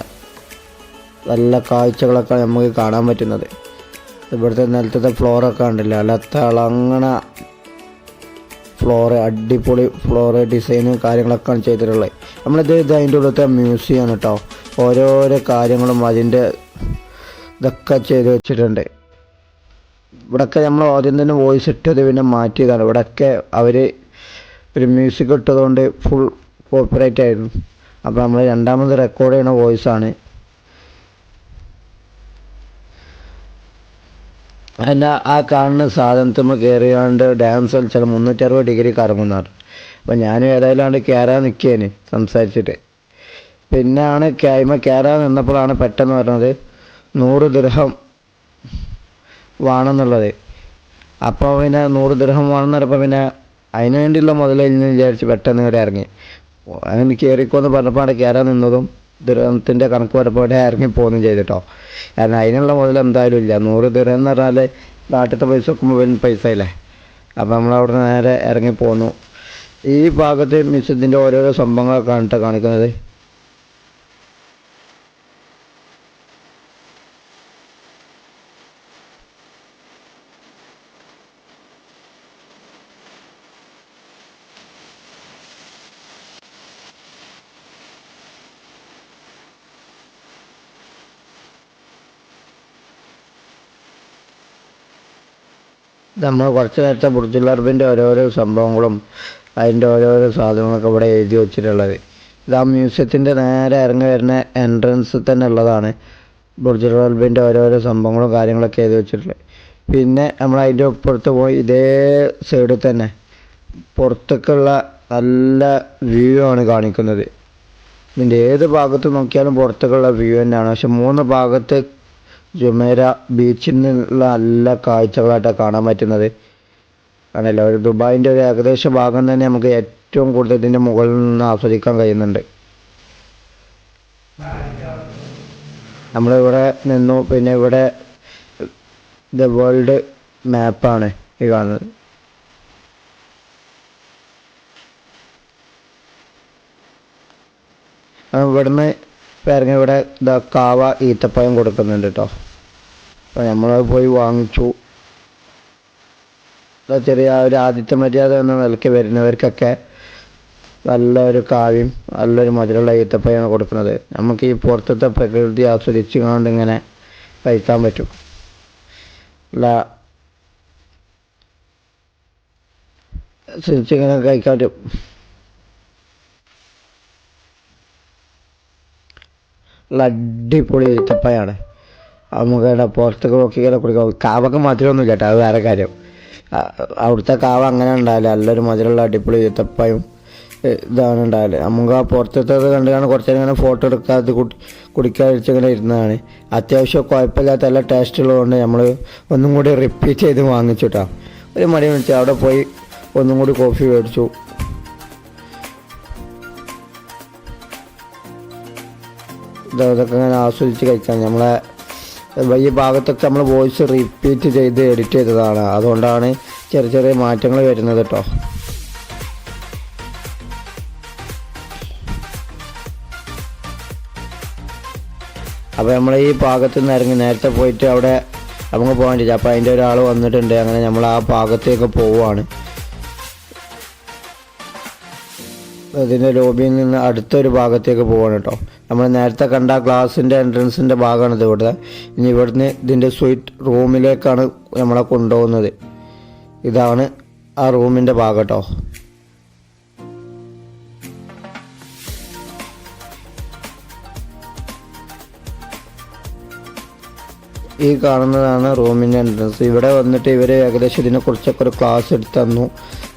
Speaker 5: നല്ല കാഴ്ചകളൊക്കെ നമുക്ക് കാണാൻ പറ്റുന്നത്. ഇവിടുത്തെ നിലത്തെ ഫ്ലോറൊക്കെ ഉണ്ടല്ലോ നല്ല തിളങ്ങണ ഫ്ലോറ്, അടിപൊളി ഫ്ലോറ് ഡിസൈനും കാര്യങ്ങളൊക്കെയാണ് ചെയ്തിട്ടുള്ളത്. നമ്മളിത് അതിൻ്റെ ഉള്ളത്തെ മ്യൂസിയമാണ് കേട്ടോ. ഓരോരോ കാര്യങ്ങളും അതിൻ്റെ ഇതൊക്കെ ചെയ്ത് വെച്ചിട്ടുണ്ട്. ഇവിടെയൊക്കെ നമ്മൾ ആദ്യം തന്നെ വോയിസ് ഇട്ടത് പിന്നെ മാറ്റിയതാണ്. ഇവിടെയൊക്കെ അവർ ഒരു മ്യൂസിക് ഇട്ടതുകൊണ്ട് ഫുൾ കോപ്പറേറ്റ് ആയിരുന്നു. അപ്പോൾ നമ്മൾ രണ്ടാമത് റെക്കോർഡ് ചെയ്യുന്ന വോയിസാണ്. അതിൻ്റെ ആ കാണുന്ന സാധനത്തിൽ കയറിയാണ്ട് ഡാൻസ് കളിച്ചാൽ 360 ഡിഗ്രി കറങ്ങുന്നതാണ്. അപ്പോൾ ഞാനും ഏതായാലും കയറാൻ നിൽക്കുകയാണ് സംസാരിച്ചിട്ട്. പിന്നെയാണ് കയറാൻ നിന്നപ്പോഴാണ് പെട്ടെന്ന് പറഞ്ഞത് 100 ദിർഹം വേണമെന്നുള്ളത്. അപ്പോൾ പിന്നെ 100 ദിർഹം വേണമെന്ന് പറഞ്ഞപ്പോൾ പിന്നെ അതിന് വേണ്ടിയുള്ള മുതലെന്ന് വിചാരിച്ച് പെട്ടെന്ന് ഇവിടെ ഇറങ്ങി. അങ്ങനെ കയറിക്കോന്ന് പറഞ്ഞപ്പോൾ അവിടെ കയറാൻ നിന്നതും ദിർഹത്തിൻ്റെ കണക്ക് പറഞ്ഞപ്പോൾ ഇവിടെ ഇറങ്ങി പോകുകയും ചെയ്തിട്ടോ. കാരണം അതിനുള്ള മുതൽ എന്തായാലും ഇല്ല. 100 ദിർഹം എന്ന് പറഞ്ഞാൽ നാട്ടിലത്തെ പൈസ വെക്കുമ്പോൾ വലിയ പൈസ ഇല്ലേ. അപ്പോൾ നമ്മളവിടെ നേരെ ഇറങ്ങി പോന്നു. ഈ ഭാഗത്ത് മ്യൂസിയത്തിൻ്റെ ഓരോരോ സംഭവങ്ങളൊക്കെ കാണിക്കുന്നത്. നമ്മൾ കുറച്ച് നേരത്തെ ബുർജുൽ അറബിൻ്റെ ഓരോരോ സംഭവങ്ങളും അതിൻ്റെ ഓരോരോ സാധനങ്ങളൊക്കെ ഇവിടെ എഴുതി വെച്ചിട്ടുള്ളത്. ഇത് ആ മ്യൂസിയത്തിൻ്റെ നേരെ ഇറങ്ങി വരുന്ന എൻട്രൻസിൽ തന്നെ ഉള്ളതാണ് ബുർജുൽ അറബിൻ്റെ ഓരോരോ സംഭവങ്ങളും കാര്യങ്ങളൊക്കെ എഴുതി വെച്ചിട്ടുള്ളത്. പിന്നെ നമ്മൾ അതിൻ്റെ പുറത്ത് പോയി ഇതേ സൈഡിൽ തന്നെ പുറത്തേക്കുള്ള നല്ല വ്യൂ ആണ് കാണിക്കുന്നത്. ഇതിൻ്റെ ഏത് ഭാഗത്ത് നോക്കിയാലും പുറത്തേക്കുള്ള വ്യൂ തന്നെയാണ്. പക്ഷെ 3 ഭാഗത്ത് ജുമേര ബീച്ചിൽ നിന്നുള്ള നല്ല കാഴ്ചകളായിട്ടാണ് കാണാൻ പറ്റുന്നത്. ആണല്ലോ ഒരു ദുബായിൻ്റെ ഒരു ഏകദേശ ഭാഗം തന്നെ നമുക്ക് ഏറ്റവും കൂടുതൽ ഇതിൻ്റെ മുകളിൽ നിന്ന് ആസ്വദിക്കാൻ കഴിയുന്നുണ്ട്. നമ്മളിവിടെ നിന്നു. പിന്നെ ഇവിടെ ദ വേൾഡ് മാപ്പാണ് ഈ കാണുന്നത്. ഇവിടുന്ന് ഇറങ്ങി ഇവിടെ കാവ ഈത്തപ്പഴം കൊടുക്കുന്നുണ്ട് കേട്ടോ. അപ്പോൾ നമ്മളത് പോയി വാങ്ങിച്ചു. ചെറിയ ഒരു ആതിഥ്യ മര്യാദ എന്ന നിലയ്ക്ക് വരുന്നവർക്കൊക്കെ നല്ലൊരു കാവ്യം നല്ലൊരു മധുരമുള്ള ഈത്തപ്പഴമാണ് കൊടുക്കുന്നത്. നമുക്ക് ഈ പുറത്തത്തെ പ്രകൃതി ആസ്വദിച്ച് കൊണ്ട് ഇങ്ങനെ കഴിക്കാൻ പറ്റും. ഇങ്ങനെ കഴിക്കാൻ പറ്റും. നല്ല അടിപൊളി ഈത്തപ്പഴമാണ്. നമുക്ക് പുറത്തൊക്കെ നോക്കിയാൽ കുടിക്കാം. കാവൊക്കെ മധുരമൊന്നും ഇല്ല കേട്ടോ, അത് വേറെ കാര്യം. അവിടുത്തെ കാവ അങ്ങനെ ഉണ്ടാവില്ല. നല്ലൊരു മധുരമുള്ള അടിപൊളി ഈത്തപ്പഴം ഇതാണ് ഉണ്ടാവില്ല. നമുക്ക് ആ പുറത്തത് കണ്ടുകൊണ്ട് കുറച്ച് നേരം ഇങ്ങനെ ഫോട്ടോ എടുക്കാതെ കുടിക്കാതിരിച്ചിങ്ങനെ ഇരുന്നതാണ്. അത്യാവശ്യം കുഴപ്പമില്ലാത്ത നല്ല ടേസ്റ്റുള്ളതുകൊണ്ട് നമ്മൾ ഒന്നും കൂടി റിപ്പീറ്റ് ചെയ്ത് വാങ്ങിച്ചു കേട്ടോ. ഒരു മണി വിളിച്ച് അവിടെ പോയി ഒന്നും കൂടി കോഫി മേടിച്ചു. ഇതൊക്കെ ഇങ്ങനെ ആസ്വദിച്ച് കഴിക്കാൻ നമ്മളെ ഈ ഭാഗത്തൊക്കെ നമ്മൾ വോയിസ് റിപ്പീറ്റ് ചെയ്ത് എഡിറ്റ് ചെയ്തതാണ്, അതുകൊണ്ടാണ് ചെറിയ ചെറിയ മാറ്റങ്ങൾ വരുന്നത് കേട്ടോ. അപ്പോൾ നമ്മൾ ഈ ഭാഗത്ത് നിന്ന് ഇറങ്ങി നേരത്തെ പോയിട്ട് അവിടെ നമുക്ക് പോകാൻ പറ്റില്ല. അപ്പോൾ അതിൻ്റെ ഒരാൾ വന്നിട്ടുണ്ട്. അങ്ങനെ നമ്മൾ ആ ഭാഗത്തേക്ക് പോവുകയാണ്. അതിൻ്റെ ലോബിയിൽ നിന്ന് അടുത്തൊരു ഭാഗത്തേക്ക് പോവാണ് കേട്ടോ. നമ്മൾ നേരത്തെ കണ്ട ക്ലാസ്സിൻ്റെ എൻട്രൻസിൻ്റെ ഭാഗമാണിത്. ഇവിടെ ഇനി ഇവിടുന്ന് ഇതിൻ്റെ സ്വീറ്റ് റൂമിലേക്കാണ് നമ്മളെ കൊണ്ടുപോകുന്നത്. ഇതാണ് ആ റൂമിൻ്റെ ഭാഗം കേട്ടോ. ഈ കാണുന്നതാണ് റൂമിൻ്റെ എൻട്രൻസ്. ഇവിടെ വന്നിട്ട് ഇവർ ഏകദേശം ഇതിനെക്കുറിച്ചൊക്കെ ഒരു ക്ലാസ് എടുത്ത് തന്നു.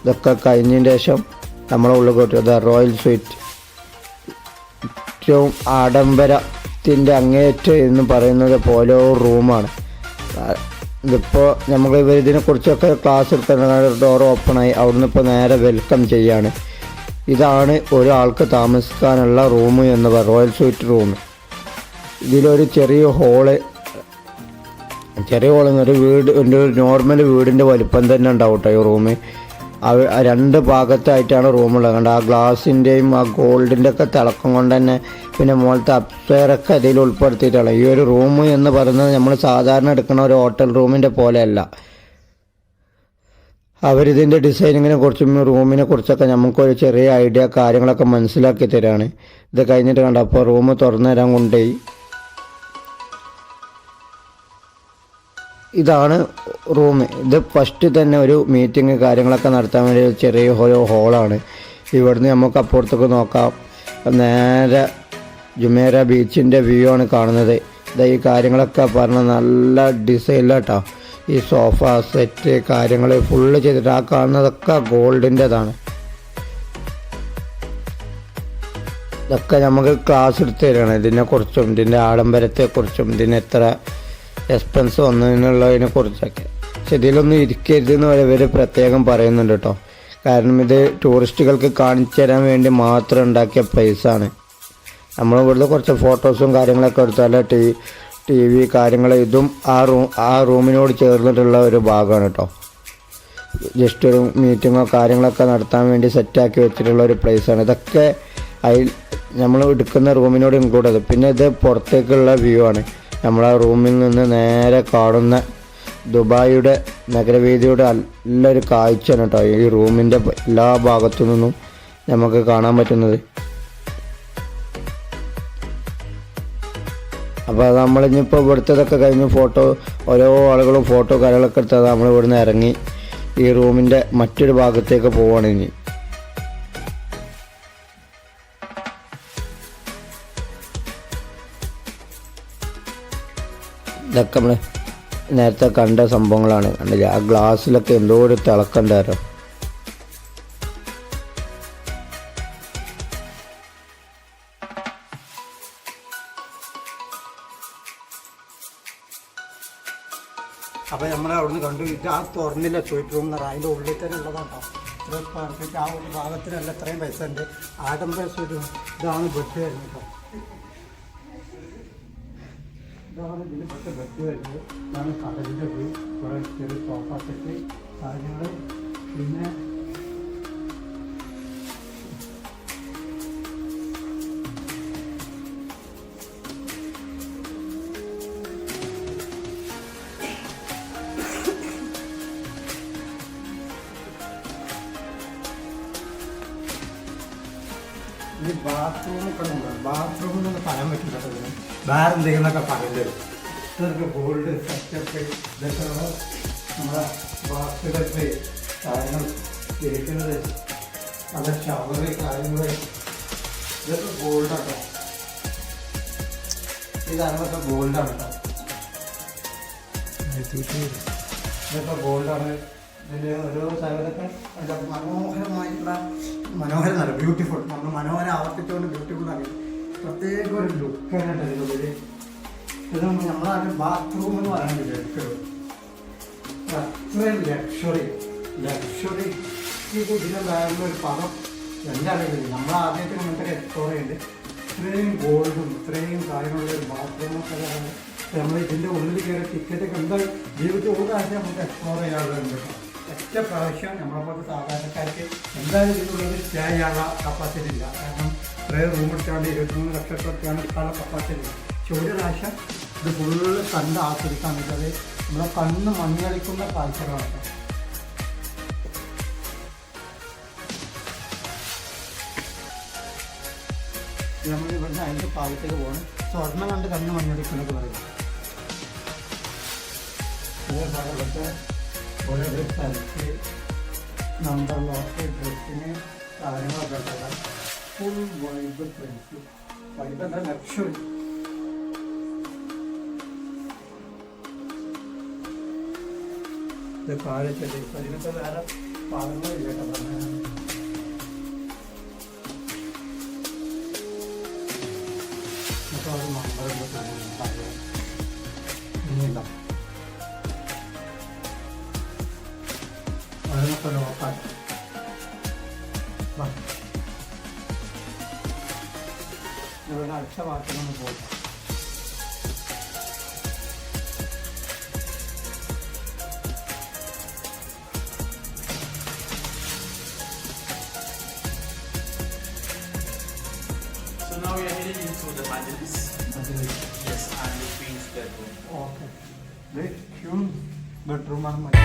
Speaker 5: ഇതൊക്കെ കഴിഞ്ഞതിന് ശേഷം നമ്മളെ ഉള്ളിൽ കൊണ്ടുവന്നത് റോയൽ സ്വീറ്റ്, ഏറ്റവും ആഡംബരത്തിൻ്റെ അങ്ങേയറ്റം എന്ന് പറയുന്നത് പോലെ ഒരു റൂമാണ്. ഇതിപ്പോൾ നമുക്ക് ഇവർ ഇതിനെക്കുറിച്ചൊക്കെ ക്ലാസ് എടുക്കുന്ന ഡോർ ഓപ്പണായി അവിടുന്ന് ഇപ്പോൾ നേരെ വെൽക്കം ചെയ്യാണ്. ഇതാണ് ഒരാൾക്ക് താമസിക്കാനുള്ള റൂം എന്ന് പറയുന്നത്, റോയൽ സ്വീറ്റ് റൂം. ഇതിലൊരു ചെറിയ ഹോള് ഒരു വീട്, ഒരു നോർമൽ വീടിൻ്റെ വലിപ്പം തന്നെ ഉണ്ടാവും കേട്ടോ ഈ റൂം. രണ്ട് ഭാഗത്തായിട്ടാണ് റൂമുള്ളത്. കണ്ട് ആ ഗ്ലാസിൻ്റെയും ആ ഗോൾഡിൻ്റെ ഒക്കെ തിളക്കം കൊണ്ട് തന്നെ പിന്നെ മുകളിലത്തെ അപ്സ്റ്റെയറൊക്കെ അതിൽ ഉൾപ്പെടുത്തിയിട്ടാണ്. ഈ ഒരു റൂം എന്ന് പറയുന്നത് നമ്മൾ സാധാരണ എടുക്കുന്ന ഒരു ഹോട്ടൽ റൂമിൻ്റെ പോലെയല്ല. അവരിതിൻ്റെ ഡിസൈനിങ്ങിനെ കുറിച്ചും റൂമിനെ കുറിച്ചൊക്കെ നമുക്കൊരു ചെറിയ ഐഡിയ കാര്യങ്ങളൊക്കെ മനസ്സിലാക്കി തരാണ്. ഇത് കഴിഞ്ഞിട്ട് കണ്ട അപ്പോൾ റൂം തുറന്നു തരാൻ കൊണ്ടുപോയി. ഇതാണ് റൂം. ഇത് ഫസ്റ്റ് തന്നെ ഒരു മീറ്റിംഗ് കാര്യങ്ങളൊക്കെ നടത്താൻ വേണ്ടി ചെറിയ ഒരു ഹോളാണ്. ഇവിടുന്ന് നമുക്ക് അപ്പുറത്തേക്ക് നോക്കാം. നേരെ ജുമേറ ബീച്ചിൻ്റെ വ്യൂ ആണ് കാണുന്നത്. ഈ കാര്യങ്ങളൊക്കെ പറഞ്ഞ നല്ല ഡിസൈനിലാട്ടോ. ഈ സോഫ സെറ്റ് കാര്യങ്ങൾ ഫുള്ള് ചെയ്തിട്ട് ആ കാണുന്നതൊക്കെ ഗോൾഡിൻ്റെതാണ്. ഇതൊക്കെ നമുക്ക് ക്ലാസ് എടുത്ത് തരികയാണ് ഇതിനെക്കുറിച്ചും ഇതിൻ്റെ ആഡംബരത്തെക്കുറിച്ചും ഇതിന് എത്ര എക്സ്പെൻസ് വന്നതിനുള്ളതിനെ കുറിച്ചൊക്കെ. പക്ഷെ ഇതിലൊന്നും ഇരിക്കരുതെന്ന് വരെ ഇവർ പ്രത്യേകം പറയുന്നുണ്ട് കേട്ടോ. കാരണം ഇത് ടൂറിസ്റ്റുകൾക്ക് കാണിച്ചു തരാൻ വേണ്ടി മാത്രം ഉണ്ടാക്കിയ പ്ലേസാണ്. നമ്മൾ ഇവിടുത്തെ കുറച്ച് ഫോട്ടോസും കാര്യങ്ങളൊക്കെ എടുത്താൽ ടി വി കാര്യങ്ങൾ ഇതും ആ റൂമിനോട് ചേർന്നിട്ടുള്ള ഒരു ഭാഗമാണ് കേട്ടോ. ജസ്റ്റ് ഒരു മീറ്റിങ്ങോ കാര്യങ്ങളൊക്കെ നടത്താൻ വേണ്ടി സെറ്റാക്കി വെച്ചിട്ടുള്ള ഒരു പ്ലേസാണ്. ഇതൊക്കെ അതിൽ നമ്മൾ എടുക്കുന്ന റൂമിനോട് ഇൻക്ലൂഡ് ചെയ്ത്. പിന്നെ ഇത് പുറത്തേക്കുള്ള വ്യൂ ആണ്. നമ്മളെ റൂമിൽ നിന്ന് നേരെ കാണുന്ന ദുബായിയുടെ നഗരവീതിയുടെ നല്ലൊരു കാഴ്ചയാണ് കേട്ടോ ഈ റൂമിൻ്റെ എല്ലാ ഭാഗത്തു നിന്നും നമുക്ക് കാണാൻ പറ്റുന്നത്. അപ്പോൾ നമ്മളിനിപ്പോൾ ഇവിടുത്തതൊക്കെ കഴിഞ്ഞ് ഓരോ ആളുകളും ഫോട്ടോ കാര്യങ്ങളൊക്കെ എടുത്തത് നമ്മൾ ഇവിടുന്ന് ഇറങ്ങി ഈ റൂമിൻ്റെ മറ്റൊരു ഭാഗത്തേക്ക് പോവുകയാണ് ഇനി. ഇതൊക്കെ നമ്മൾ നേരത്തെ കണ്ട സംഭവങ്ങളാണ്. കണ്ടില്ല ആ ഗ്ലാസ്സിലൊക്കെ എന്തോ ഒരു തിളക്കണ്ടായിരുന്നു.
Speaker 1: അപ്പോൾ നമ്മൾ അവിടുന്ന് കണ്ടു. ഇത് ആ തുറന്നില്ല സ്വീറ്റ് റൂം എന്ന് പറഞ്ഞാൽ അതിൻ്റെ ഉള്ളിൽ തന്നെ ഉള്ളതാട്ടോ. ഇത്ര പെർഫെക്റ്റ് ആ ഒരു ഭാഗത്തിനല്ല ഇത്രയും പൈസ ഉണ്ട്. ആഡംബര സ്വീറ്റ് റൂം. ഇതാണ് ബെഡ് വരുന്നത് കേട്ടോ. ഇതാണ് ഇതിന് പെട്ട ബെഡ് വരുന്നത്. ഇതാണ് കടലിൻ്റെ വ്യൂ. കുറേ ചെറിയ സോഫ സെറ്റ് കാര്യങ്ങൾ. പിന്നെ ഈ ബാത്റൂമൊക്കെ ഉണ്ട്. ബാത്റൂമിനൊന്നും പറയാൻ പറ്റില്ല. വേറെ എന്തെങ്കിലുമൊക്കെ പറയേണ്ടി വരും. ഇതൊക്കെ ഗോൾഡ് സെറ്റപ്പ് ഇതൊക്കെ നമ്മുടെ ബാത്തുകൾക്ക് കാര്യങ്ങൾ ഇരിക്കുന്നത് നല്ല ഷവറ് കാര്യങ്ങൾ ഇതൊക്കെ ഗോൾഡാട്ടോ. ഈ കാര്യങ്ങളൊക്കെ ഗോൾഡാണ് കേട്ടോ. ഇതൊക്കെ ഗോൾഡാണ്. ഇതിൻ്റെ ഓരോ സ്ഥലത്തൊക്കെ മനോഹരമായിട്ടുള്ള മനോഹരമല്ല ബ്യൂട്ടിഫുൾ. നമ്മൾ മനോഹരം ആവർത്തിച്ചുകൊണ്ട് ബ്യൂട്ടിഫുൾ ആണ്.
Speaker 5: പ്രത്യേക ഒരു ലുക്കാണ് ഇതിനുള്ളിൽ. ഇത് നമ്മളാണ് ബാത്റൂം എന്ന് പറയാൻ വിചാരിക്കുള്ളൂ. അത്രയും ലക്ഷറി ഇതിന് വേറൊരു പദം എന്താണെങ്കിലും നമ്മൾ ആദ്യമായിട്ട് നമുക്ക് എക്സ്പ്ലോർ ചെയ്യുന്നുണ്ട്. ഇത്രയും ഗോൾഡും ഇത്രയും കാര്യങ്ങളുള്ള ഒരു ബാത്റൂമൊക്കെ നമ്മൾ ഇതിൻ്റെ ഉള്ളിൽ കയറി ടിക്കറ്റ് ഒക്കെ എന്താ ജീവിതത്തിൽ ഒരു പ്രാവശ്യം നമുക്ക് എക്സ്പ്ലോർ ചെയ്യാറുണ്ട്. ഒറ്റ പ്രാവശ്യം നമ്മളെപ്പോലത്തെ സാധാരണക്കാർക്ക് എന്തായാലും ഇതിനുള്ളിൽ സ്റ്റേ ചെയ്യാനുള്ള കപ്പാസിറ്റി ഇല്ല. കാരണം ഇത്രയും റൂം എടുക്കാണ്ട് 23 ലക്ഷത്തൊക്കെയാണ് എടുക്കാനുള്ള കപ്പാസിറ്റി ഇല്ല. പക്ഷെ ഒരു പ്രാവശ്യം ഇത് ഫുള്ള് കണ്ട് ആസ്വദിക്കാൻ പറ്റത് നമ്മളെ കണ്ണ് മഞ്ഞളിക്കുന്ന കാഴ്ചകളാണ്. നമ്മൾ ഇവിടുന്ന് അതിൻ്റെ ഭാഗത്തേക്ക് പോകണം. സ്വർണ്ണം കണ്ട് കണ്ണ് മഞ്ഞളിക്കുന്നത് പറയും. അതേപോലെ ഇവിടുത്തെ ഓരോ സ്ഥലത്ത് നമ്പർ ലോക്ക് ഡ്രസ്സിന് കാര്യങ്ങളൊക്കെ ഉണ്ടല്ല. Full vibe friends. വൈബ് എന്താ ലക്ഷറി. ഇത് കാഴ്ച ഇതിനൊക്കെ വേറെ പാടങ്ങളില്ല കേട്ടോ പറഞ്ഞാൽ. അപ്പോൾ അത് നമ്പറുണ്ട് ഇനിയില്ല. അതിനൊക്കെ ലോക്കായി ഇവിടെ അടുത്ത ഭാഗത്തൊന്ന് പോകാം.
Speaker 6: So now we are heading into the Majlis. Yes, and the Queen's bedroom.
Speaker 5: Okay. ഇത് ക്യൂൺ ബെഡ്റൂമാണ് മതി.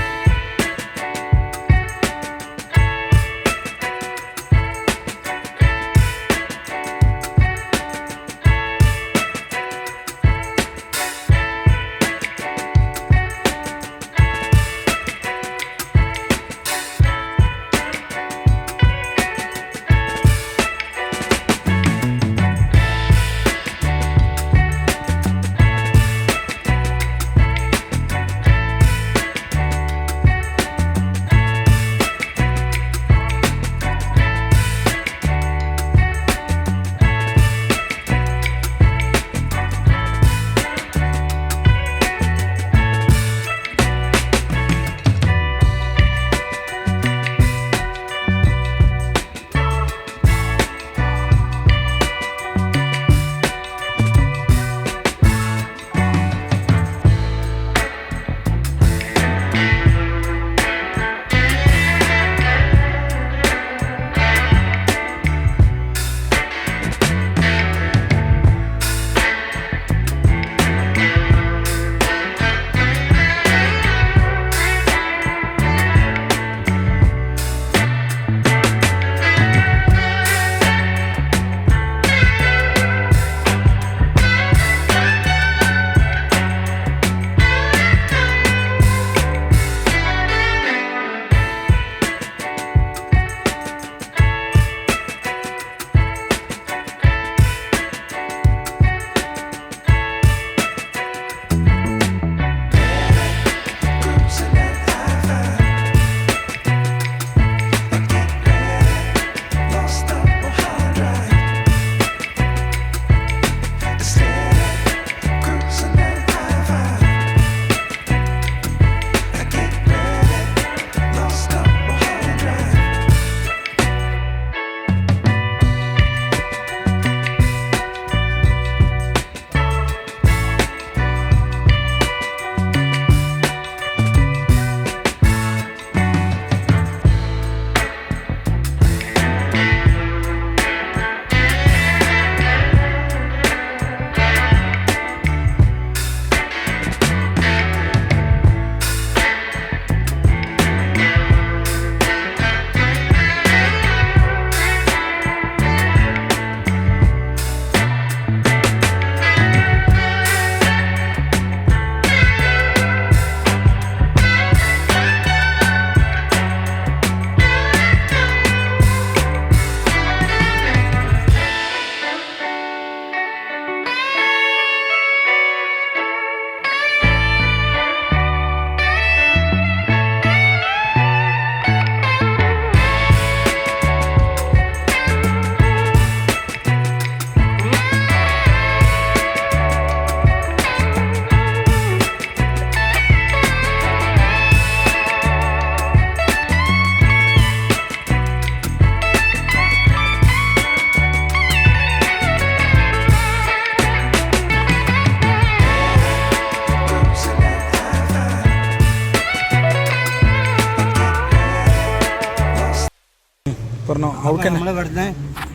Speaker 1: അപ്പോൾ നമ്മൾ ഇവിടുന്ന്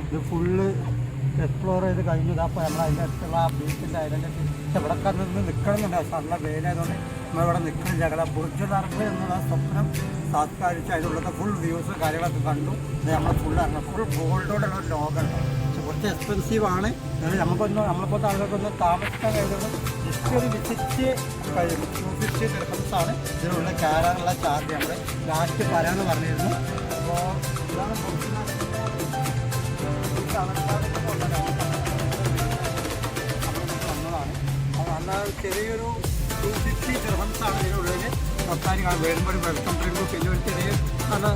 Speaker 1: ഇത് ഫുള്ള് എക്സ്പ്ലോർ ചെയ്ത് കഴിഞ്ഞത്. അപ്പോൾ നമ്മൾ അതിൻ്റെ അടുത്തുള്ള ആ ബീച്ചിൻ്റെ ഐലൻഡിൽ പക്ഷെ ഇവിടെ നിന്ന് നിൽക്കണമെന്നുണ്ട്. പക്ഷെ നല്ല വെയിലായതുകൊണ്ട് നമ്മളിവിടെ നിൽക്കണം. ഞങ്ങളെ ബുർജുൽ അറബ് എന്നുള്ള സ്വപ്നം സാക്ഷാത്കരിച്ച് അതിലുള്ളത് ഫുൾ വ്യൂസ് കാര്യങ്ങളൊക്കെ കണ്ടു. നമ്മൾ ഫുൾ ഗോൾഡോടുള്ള ഒരു ലോകമാണ്. പക്ഷെ കുറച്ച് എക്സ്പെൻസീവ് ആണ്. നമ്മളിപ്പോൾ ആളുകൾക്കൊന്ന് താമസിക്കാൻ കഴിയുന്നത് ജസ്റ്റ് ഒരു വിസിറ്റ് കഴിയും. 250 ദിർഹംസാണ് ഇതിനുള്ള കയറാനുള്ള ചാർജ്. നമ്മൾ ലാസ്റ്റ് പറയാമെന്ന് പറഞ്ഞിരുന്നു. അപ്പോൾ ഇതാണ് വന്നതാണ്. അത് നല്ല ചെറിയൊരു 250 ദിർഹംസാണ് ഇതിനുള്ളിൽ സർക്കാർ വരുമ്പോൾ വെൽക്കം ഡ്രിങ്ക്, പിന്നെ ഒരു ചെറിയ നല്ല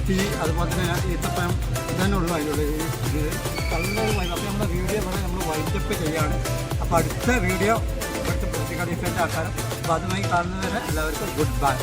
Speaker 1: ടീ, അതുപോലെ തന്നെ ഈത്തപ്പഴം ഇതന്നെ ഉള്ളൂ അതിനുള്ളിൽ. ഇത് നല്ലൊരു വൈബ്. അപ്പോൾ നമ്മുടെ വീഡിയോ ഇവിടെ നമ്മൾ വൈൻഡപ്പ് ചെയ്യുകയാണ്. അപ്പോൾ അടുത്ത വീഡിയോ ഇവിടുത്തെ പൂർത്തിക്കാട് ഇഫക്റ്റ് ആക്കാനും. അപ്പോൾ അതുമായി കാണുന്നതിന് എല്ലാവർക്കും ഗുഡ് ബൈ.